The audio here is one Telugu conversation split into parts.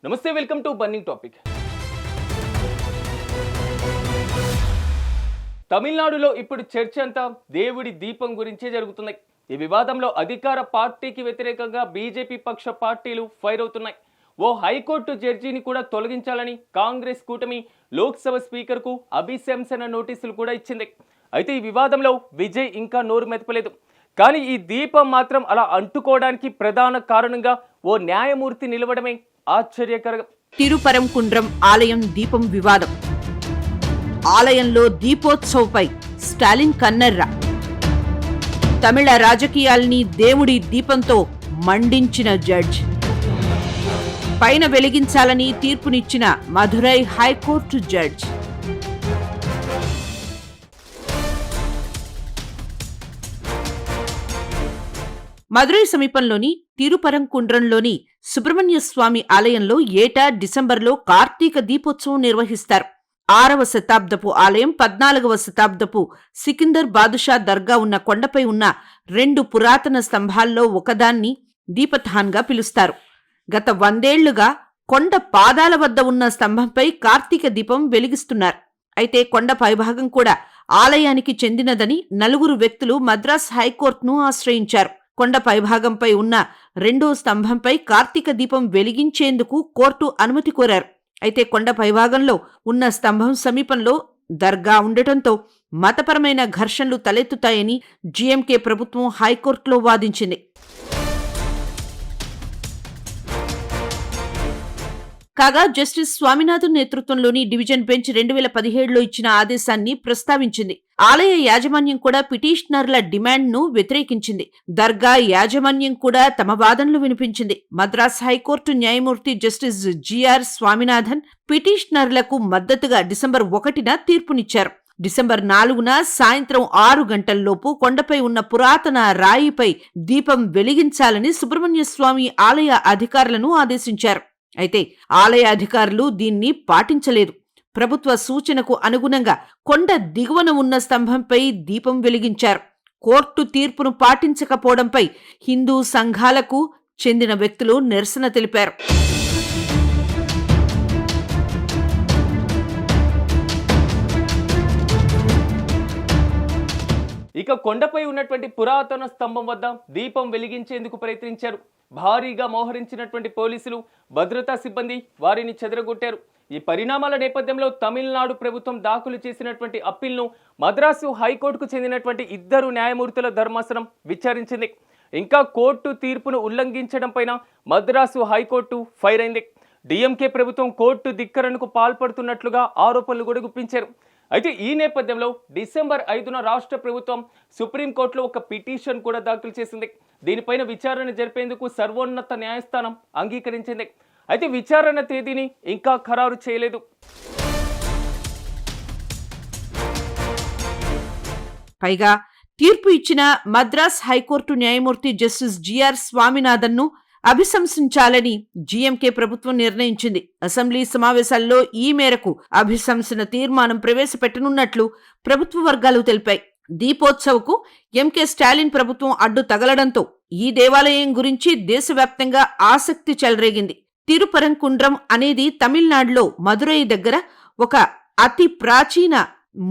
నమస్తే, వెల్కమ్ టు బర్నింగ్ టాపిక్. తమిళనాడులో ఇప్పుడు చర్చ అంతా దేవుడి దీపం గురించే జరుగుతున్నాయి. ఈ వివాదంలో అధికార పార్టీకి వ్యతిరేకంగా బీజేపీ పక్ష పార్టీలు ఫైర్ అవుతున్నాయి. ఓ హైకోర్టు జడ్జిని కూడా తొలగించాలని కాంగ్రెస్ కూటమి లోక్సభ స్పీకర్కు అభిశంసన నోటీసులు కూడా ఇచ్చింది. అయితే ఈ వివాదంలో విజయ్ ఇంకా నోరు మెదపలేదు. కానీ ఈ దీపం మాత్రం అలా అంటుకోవడానికి ప్రధాన కారణంగా ఓ న్యాయమూర్తి నిలవడమే ఆశ్చర్యకరం. తిరుపరంకుండ్రం ఆలయం దీపం వివాదం. ఆలయంలో దీపోత్సవపై స్టాలిన్ కన్నెర్ర. తమిళ రాజకీయాల్ని దేవుడి దీపంతో మండించిన జడ్జ్. పైన వెలిగించాలని తీర్పునిచ్చిన మదురై హైకోర్టు జడ్జ్. మదురై సమీపంలోని తిరుపరంకుండ్రంలోని సుబ్రహ్మణ్య స్వామి ఆలయంలో ఏటా డిసెంబర్లో కార్తీక దీపోత్సవం నిర్వహిస్తారు. 6వ శతాబ్దపు ఆలయం 14వ శతాబ్దపు సికిందర్ బాదుషా దర్గా ఉన్న కొండపై ఉన్న 2 పురాతన స్తంభాల్లో ఒకదాన్ని దీపథాన్గా పిలుస్తారు. గత 100 ఏళ్లుగా కొండ పాదాల వద్ద ఉన్న స్తంభంపై కార్తీక దీపం వెలిగిస్తున్నారు. అయితే కొండ పైభాగం కూడా ఆలయానికి చెందినదని 4 వ్యక్తులు మద్రాస్ హైకోర్టును ఆశ్రయించారు. కొండ పైభాగంపై ఉన్న 2వ స్తంభంపై కార్తీక దీపం వెలిగించేందుకు కోర్టు అనుమతి కోరారు. అయితే కొండ పైభాగంలో ఉన్న స్తంభం సమీపంలో దర్గా ఉండటంతో మతపరమైన ఘర్షణలు తలెత్తుతాయని జీఎంకే ప్రభుత్వం హైకోర్టులో వాదించింది. కాగా జస్టిస్ స్వామినాథన్ నేతృత్వంలోని డివిజన్ బెంచ్ 2017లో ఇచ్చిన ఆదేశాన్ని ప్రస్తావించింది. ఆలయ యాజమాన్యం కూడా పిటిషనర్ల డిమాండ్ను వ్యతిరేకించింది. దర్గా యాజమాన్యం కూడా తమ వాదనలు వినిపించింది. మద్రాస్ హైకోర్టు న్యాయమూర్తి జస్టిస్ జిఆర్ స్వామినాథన్ పిటిషనర్లకు మద్దతుగా డిసెంబర్ 1న తీర్పునిచ్చారు. డిసెంబర్ 4న సాయంత్రం 6 గంటల్లోపు కొండపై ఉన్న పురాతన రాయిపై దీపం వెలిగించాలని సుబ్రహ్మణ్య స్వామి ఆలయ అధికారులను ఆదేశించారు. అయితే ఆలయ అధికారులు దీన్ని పాటించలేదు. ప్రభుత్వ సూచనకు అనుగుణంగా కొండ దిగువన ఉన్న స్తంభంపై దీపం వెలిగించారు. కోర్టు తీర్పును పాటించకపోవడంపై హిందూ సంఘాలకు చెందిన వ్యక్తులు నిరసన తెలిపారు. ఇక కొండపై ఉన్నటువంటి పురాతన స్తంభం వద్ద దీపం వెలిగించేందుకు ప్రయత్నించారు. భారీగా మోహరించినటువంటి పోలీసులు, భద్రతా సిబ్బంది వారిని చెదరగొట్టారు. ఈ పరిణామాల నేపథ్యంలో తమిళనాడు ప్రభుత్వం దాఖలు చేసినటువంటి అప్పీల్ను మద్రాసు హైకోర్టుకు చెందినటువంటి 2 న్యాయమూర్తుల ధర్మాసనం విచారించింది. ఇంకా కోర్టు తీర్పును ఉల్లంఘించడం పైన మద్రాసు హైకోర్టు ఫైర్ అయింది. డిఎంకే ప్రభుత్వం కోర్టు ధిక్కరణకు పాల్పడుతున్నట్లుగా ఆరోపణలు కూడా గుప్పించారు. అయితే ఈ నేపథ్యంలో డిసెంబర్ 5న రాష్ట్ర ప్రభుత్వం సుప్రీంకోర్టులో ఒక పిటిషన్ కూడా దాఖలు చేసింది. దీనిపైన విచారణ జరిపేందుకు సర్వోన్నత న్యాయస్థానం అంగీకరించింది. అయితే విచారణ తేదీని ఇంకా ఖరారు చేయలేదు. పైగా తీర్పు ఇచ్చిన మద్రాస్ హైకోర్టు న్యాయమూర్తి జస్టిస్ జిఆర్ స్వామినాథన్ను అభిశంసించాలని జీఎంకే ప్రభుత్వం నిర్ణయించింది. అసెంబ్లీ సమావేశాల్లో ఈ మేరకు అభిశంసన తీర్మానం ప్రవేశపెట్టనున్నట్లు ప్రభుత్వ వర్గాలు తెలిపాయి. దీపోత్సవకు ఎంకే స్టాలిన్ ప్రభుత్వం అడ్డు తగలడంతో ఈ దేవాలయం గురించి దేశవ్యాప్తంగా ఆసక్తి చెలరేగింది. తిరుపరంకుండ్రం అనేది తమిళనాడులో మదురై దగ్గర ఒక అతి ప్రాచీన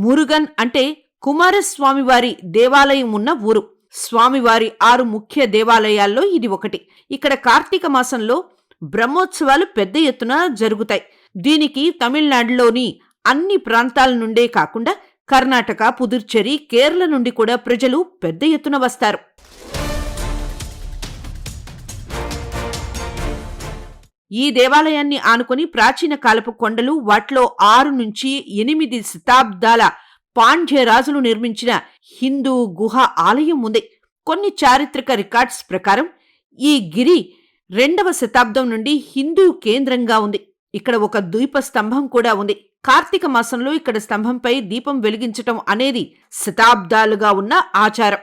మురుగన్ అంటే కుమారస్వామివారి దేవాలయం ఉన్న ఊరు. స్వామివారి 6 ముఖ్య దేవాలయాల్లో ఇది ఒకటి. ఇక్కడ కార్తీక మాసంలో బ్రహ్మోత్సవాలు పెద్ద ఎత్తున జరుగుతాయి. దీనికి తమిళనాడులోని అన్ని ప్రాంతాల నుండే కాకుండా కర్ణాటక, పుదుచ్చేరి, కేరళ నుండి కూడా ప్రజలు పెద్ద ఎత్తున వస్తారు. ఈ దేవాలయాన్ని ఆనుకొని ప్రాచీన కాలపు కొండలు, వాటిలో 6 నుంచి 8 శతాబ్దాల పాండ్య రాజులు నిర్మించిన హిందూ గుహ ఆలయం ఉంది. కొన్ని చారిత్రక రికార్డ్స్ ప్రకారం ఈ గిరి 2వ శతాబ్దం నుండి హిందూ కేంద్రంగా ఉంది. ఇక్కడ ఒక ద్వీప స్తంభం కూడా ఉంది. కార్తీక మాసంలో ఇక్కడ స్తంభంపై దీపం వెలిగించటం అనేది శతాబ్దాలుగా ఉన్న ఆచారం.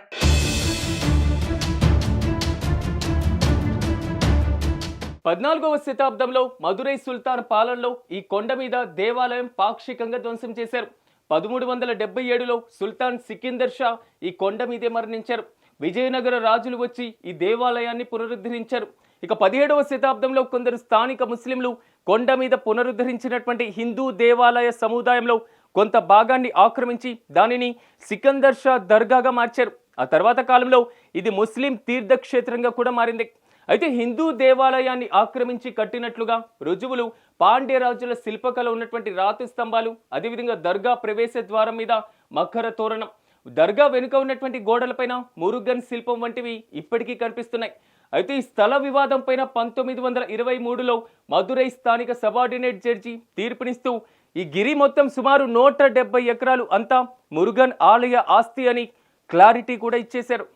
పద్నాలుగవ శతాబ్దంలో మదురై సుల్తాన్ పాలనలో ఈ కొండ మీద దేవాలయం పాక్షికంగా ధ్వంసం చేశారు. 1377లో సుల్తాన్ సికిందర్ షా ఈ కొండ మీదే మరణించారు. విజయనగర రాజులు వచ్చి ఈ దేవాలయాన్ని పునరుద్ధరించారు. ఇక 17వ శతాబ్దంలో కొందరు స్థానిక ముస్లింలు కొండ మీద పునరుద్ధరించినటువంటి హిందూ దేవాలయ సముదాయంలో కొంత భాగాన్ని ఆక్రమించి దానిని సికందర్ షా దర్గాగా మార్చారు. ఆ తర్వాత కాలంలో ఇది ముస్లిం తీర్థక్షేత్రంగా కూడా మారింది. అయితే హిందూ దేవాలయాన్ని ఆక్రమించి కట్టినట్లుగా రుజువులు పాండ్యరాజుల శిల్పకళ ఉన్నటువంటి రాతి స్తంభాలు, అదేవిధంగా దర్గా ప్రవేశ ద్వారం మీద మకర తోరణం, దర్గా వెనుక ఉన్నటువంటి గోడలపైన మురుగన్ శిల్పం వంటివి ఇప్పటికీ కనిపిస్తున్నాయి. అయితే ఈ స్థల వివాదం పైన 1923లో మదురై స్థానిక సబార్డినేట్ జడ్జి తీర్పునిస్తూ ఈ గిరి మొత్తం సుమారు 170 ఎకరాలు అంతా మురుగన్ ఆలయ ఆస్తి అని క్లారిటీ కూడా ఇచ్చేశారు.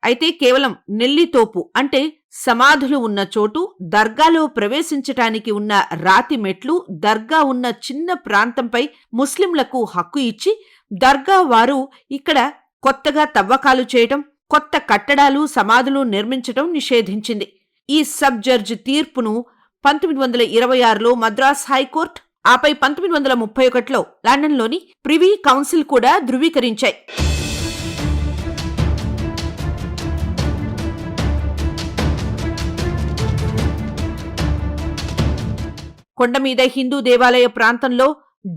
అయితే కేవలం నెల్లితోపు అంటే సమాధులు ఉన్న చోటు, దర్గాలో ప్రవేశించటానికి ఉన్న రాతి మెట్లు, దర్గా ఉన్న చిన్న ప్రాంతంపై ముస్లింలకు హక్కు ఇచ్చి దర్గా వారు ఇక్కడ కొత్తగా తవ్వకాలు చేయటం, కొత్త కట్టడాలు, సమాధులు నిర్మించటం నిషేధించింది. ఈ సబ్ జడ్జ్ తీర్పును 1926లో మద్రాస్ హైకోర్టు, ఆపై 1931లో లండన్లోని ప్రివీ కౌన్సిల్ కూడా ధృవీకరించాయి. కొండమీద హిందూ దేవాలయ ప్రాంతంలో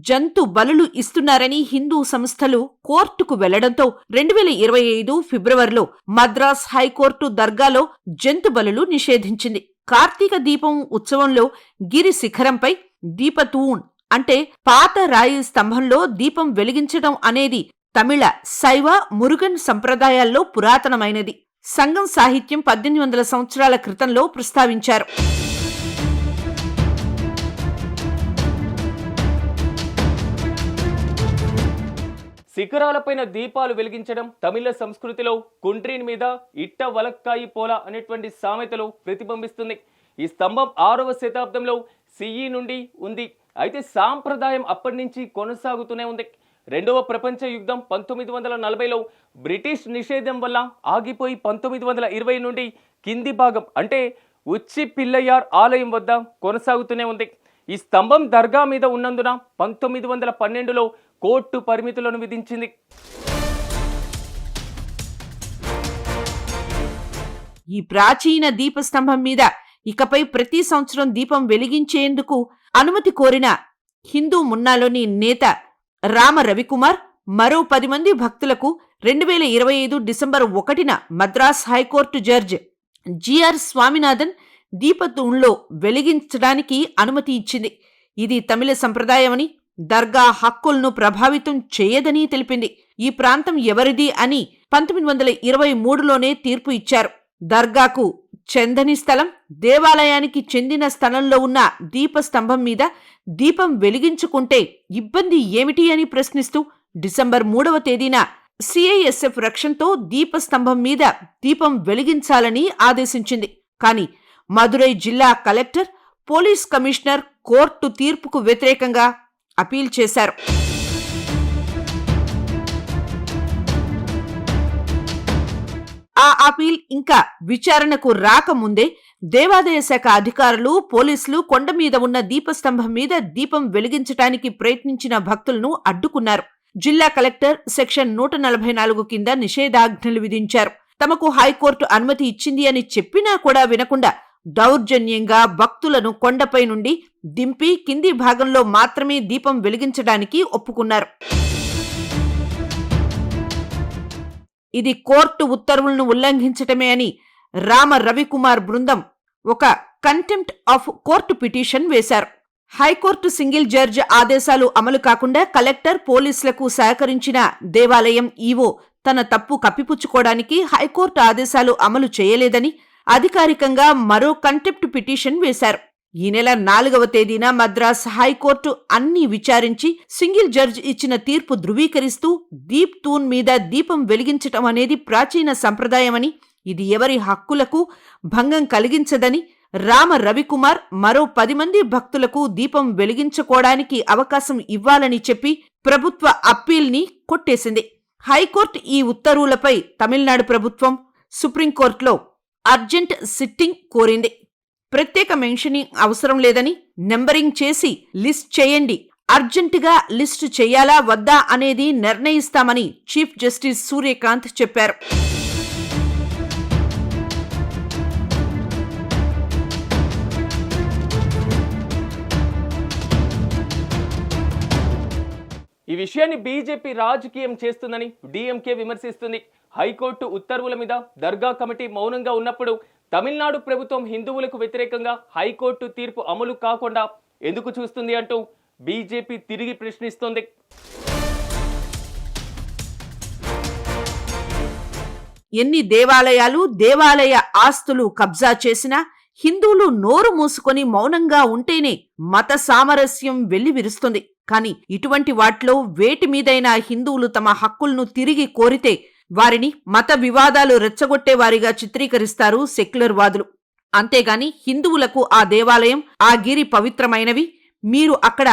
జంతు బలులు ఇస్తున్నారని హిందూ సంస్థలు కోర్టుకు వెళ్లడంతో 2025 ఫిబ్రవరిలో మద్రాస్ హైకోర్టు దర్గాలో జంతు బలులు నిషేధించింది. కార్తీక దీపం ఉత్సవంలో గిరి శిఖరంపై దీపతూణ్ అంటే పాత రాయి స్తంభంలో దీపం వెలిగించడం అనేది తమిళ శైవ మురుగన్ సంప్రదాయాల్లో పురాతనమైనది. సంగం సాహిత్యం 1800 సంవత్సరాల క్రితంలో ప్రస్తావించారు. శిఖరాలపైన దీపాలు వెలిగించడం తమిళ సంస్కృతిలో కుండ్రీన్ మీద ఇట్ట వలక్కాయి పోల అనేటువంటి సామెతలో ప్రతిబింబిస్తుంది. ఈ స్తంభం 6వ శతాబ్దంలో సిఈ నుండి ఉంది. అయితే సాంప్రదాయం అప్పటి నుంచి కొనసాగుతూనే ఉంది. 2వ ప్రపంచ యుద్ధం 1940లో బ్రిటిష్ నిషేధం వల్ల ఆగిపోయి 1920 నుండి కింది భాగం అంటే ఉచ్చి పిల్లయ్యార్ ఆలయం వద్ద కొనసాగుతూనే ఉంది. ఈ స్తంభం దర్గా మీద ఉన్నందున 1912లో కోర్టు పరిమితులను విధించింది. ఈ ప్రాచీన దీపస్తంభం మీద ఇకపై ప్రతి సంవత్సరం దీపం వెలిగించేందుకు అనుమతి కోరిన హిందూ మున్నాలోని నేత రామ రవికుమార్ మరో 10 మంది భక్తులకు 2025 డిసెంబర్ 1న Madras high court judge G R Swaminathan దీపతూణ్లో వెలిగించడానికి అనుమతి ఇచ్చింది. ఇది తమిళ సంప్రదాయమని, దర్గా హక్కులను ప్రభావితం చేయదని తెలిపింది. ఈ ప్రాంతం ఎవరిది అని 1923లోనే తీర్పు ఇచ్చారు. దర్గాకు చెందని స్థలం, దేవాలయానికి చెందిన స్థలంలో ఉన్న దీపస్తంభం మీద దీపం వెలిగించుకుంటే ఇబ్బంది ఏమిటి అని ప్రశ్నిస్తూ డిసెంబర్ 3వ తేదీన సిఐఎస్ఎఫ్ రక్షణతో దీపస్తంభం మీద దీపం వెలిగించాలని ఆదేశించింది. కాని మదురై జిల్లా కలెక్టర్, పోలీస్ కమిషనర్ కోర్టు తీర్పుకు వ్యతిరేకంగా అపీల్ చేశారు. ఆ అపీల్ ఇంకా విచారణకు రాకముందే దేవాదాయ శాఖ అధికారులు, పోలీసులు కొండ మీద ఉన్న దీపస్తంభం మీద దీపం వెలిగించటానికి ప్రయత్నించిన భక్తులను అడ్డుకున్నారు. జిల్లా కలెక్టర్ సెక్షన్ 144 కింద నిషేధాజ్ఞలు విధించారు. తమకు హైకోర్టు అనుమతి ఇచ్చింది అని చెప్పినా కూడా వినకుండా దౌర్జన్యంగా భక్తులను కొండపై నుండి దింపి కింది భాగంలో మాత్రమే దీపం వెలిగించడానికి ఒప్పుకున్నారు. ఇది కోర్టు ఉత్తర్వులను ఉల్లంఘించటమే అని రామ రవికుమార్ బృందం ఒక కంటెంప్ట్ ఆఫ్ కోర్టు పిటిషన్ వేశారు. హైకోర్టు సింగిల్ జడ్జ్ ఆదేశాలు అమలు కాకుండా కలెక్టర్, పోలీసులకు సహకరించిన దేవాలయం ఈవో తన తప్పు కప్పిపుచ్చుకోవడానికి హైకోర్టు ఆదేశాలు అమలు చేయలేదని అధికారికంగా మరో కంటెంప్ట్ పిటిషన్ వేశారు. ఈ నెల 4వ తేదీన మద్రాస్ హైకోర్టు అన్ని విచారించి సింగిల్ జడ్జ్ ఇచ్చిన తీర్పు ధృవీకరిస్తూ దీప్ తూన్ మీద దీపం వెలిగించటం అనేది ప్రాచీన సంప్రదాయమని, ఇది ఎవరి హక్కులకు భంగం కలిగించదని, రామ రవికుమార్ మరో 10 మంది భక్తులకు దీపం వెలిగించుకోవడానికి అవకాశం ఇవ్వాలని చెప్పి ప్రభుత్వ అప్పీల్ని కొట్టేసింది. హైకోర్టు ఈ ఉత్తర్వులపై తమిళనాడు ప్రభుత్వం సుప్రీంకోర్టులో అర్జెంట్ సిట్టింగ్ కోరింది. ప్రత్యేక మెన్షనింగ్ అవసరం లేదని, నెంబరింగ్ చేసి లిస్ట్ చేయండి, అర్జెంటుగా లిస్టు చేయాలా వద్దా అనేది నిర్ణయిస్తామని చీఫ్ జస్టిస్ సూర్యకాంత్ చెప్పారు. విషయాన్ని బీజేపీ రాజకీయం చేస్తుందని డీఎంకే విమర్శిస్తుంది. హైకోర్టు ఉత్తర్వుల మీద దర్గా కమిటీ మౌనంగా ఉన్నప్పుడు తమిళనాడు ప్రభుత్వం హిందువులకు వ్యతిరేకంగా హైకోర్టు తీర్పు అమలు కాకుండా ఎందుకు చూస్తుంది అంటూ బీజేపీ తిరిగి ప్రశ్నిస్తోంది. ఎన్ని దేవాలయాలు, దేవాలయ ఆస్తులు కబ్జా చేసినా హిందువులు నోరు మూసుకొని మౌనంగా ఉంటేనే మత సామరస్యం వెల్లివిరుస్తుంది. కానీ ఇటువంటి వాటిలో వేటి మీదైనా హిందువులు తమ హక్కులను తిరిగి కోరితే వారిని మత వివాదాలు రెచ్చగొట్టేవారిగా చిత్రీకరిస్తారు సెక్యులర్ వాదులు. అంతేగాని హిందువులకు ఆ దేవాలయం, ఆ గిరి పవిత్రమైనవి, మీరు అక్కడ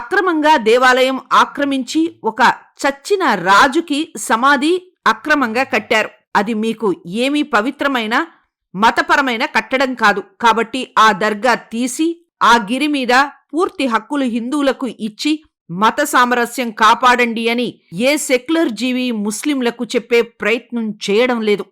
అక్రమంగా దేవాలయం ఆక్రమించి ఒక చచ్చిన రాజుకి సమాధి అక్రమంగా కట్టారు, అది మీకు ఏమీ పవిత్రమైన మతపరమైన కట్టడం కాదు, కాబట్టి ఆ దర్గా తీసి ఆ గిరి మీద పూర్తి హక్కులు హిందువులకు ఇచ్చి మత సామరస్యం కాపాడండి అని ఏ సెక్యులర్ జీవి ముస్లింలకు చెప్పే ప్రయత్నం చేయడం లేదు.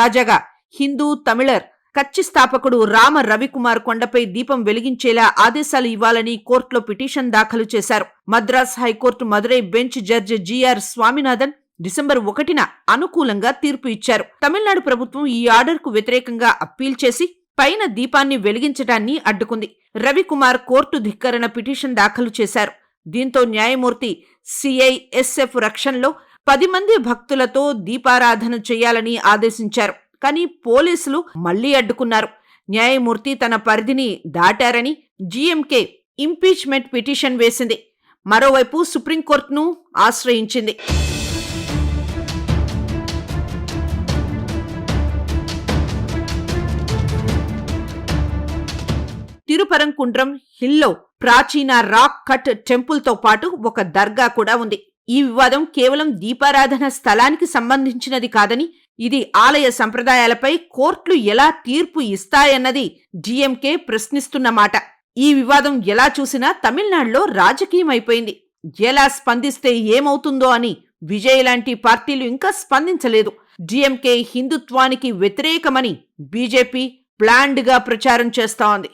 తాజాగా హిందూ తమిళర్ కచ్చి స్థాపకుడు రామ రవికుమార్ కొండపై దీపం వెలిగించేలా ఆదేశాలు ఇవ్వాలని కోర్టులో పిటిషన్ దాఖలు చేశారు. Madras high court Madurai bench judge G R Swaminathan December 1న అనుకూలంగా తీర్పు ఇచ్చారు. తమిళనాడు ప్రభుత్వం ఈ ఆర్డర్కు వ్యతిరేకంగా అప్పీల్ చేసి పైన దీపాన్ని వెలిగించడాన్ని అడ్డుకుంది. రవికుమార్ కోర్టు ధిక్కరణ పిటిషన్ దాఖలు చేశారు. దీంతో న్యాయమూర్తి సిఐఎస్ఎఫ్ రక్షణలో 10 మంది భక్తులతో దీపారాధన చేయాలని ఆదేశించారు. కానీ పోలీసులు మళ్లీ అడ్డుకున్నారు. న్యాయమూర్తి తన పరిధిని దాటారని జీఎంకే ఇంపీచ్మెంట్ పిటిషన్ వేసింది. మరోవైపు సుప్రీంకోర్టును ఆశ్రయించింది. తిరుపరంకుండ్రం హిల్లో ప్రాచీన రాక్ కట్ టెంపుల్తో పాటు ఒక దర్గా కూడా ఉంది. ఈ వివాదం కేవలం దీపారాధన స్థలానికి సంబంధించినది కాదని, ఇది ఆలయ సంప్రదాయాలపై కోర్టులు ఎలా తీర్పు ఇస్తాయన్నది జీఎంకే ప్రశ్నిస్తున్నమాట. ఈ వివాదం ఎలా చూసినా తమిళనాడులో రాజకీయం అయిపోయింది. ఎలా స్పందిస్తే ఏమవుతుందో అని విజయ్ లాంటి పార్టీలు ఇంకా స్పందించలేదు. జీఎంకే హిందుత్వానికి వ్యతిరేకమని బీజేపీ ప్లాన్డ్గా ప్రచారం చేస్తోంది.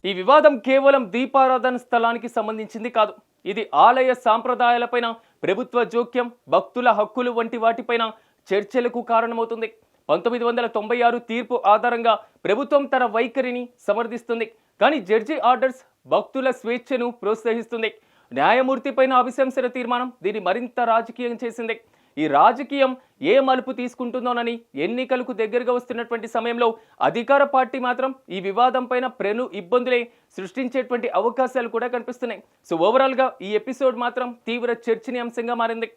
ఈ వివాదం కేవలం దీపారాధన స్థలానికి సంబంధించింది కాదు. ఇది ఆలయ సాంప్రదాయాలపైన ప్రభుత్వ జోక్యం, భక్తుల హక్కులు వంటి వాటిపైన చర్చలకు కారణమవుతుంది. 1996 తీర్పు ఆధారంగా ప్రభుత్వం తన వైఖరిని సమర్థిస్తుంది. కానీ జడ్జి ఆర్డర్స్ భక్తుల స్వేచ్ఛను ప్రోత్సహిస్తుంది. న్యాయమూర్తి పైన అభిశంసన తీర్మానం దీన్ని మరింత రాజకీయం చేసింది. ఈ రాజకీయం ఏ మలుపు తీసుకుంటుందోనని ఎన్నికలకు దగ్గరగా వస్తున్నటువంటి సమయంలో అధికార పార్టీ మాత్రం ఈ వివాదం పైన ఇబ్బందులే సృష్టించేటువంటి అవకాశాలు కూడా కనిపిస్తున్నాయి. సో ఓవరాల్గా ఈ ఎపిసోడ్ మాత్రం తీవ్ర చర్చనీయాంశంగా మారింది.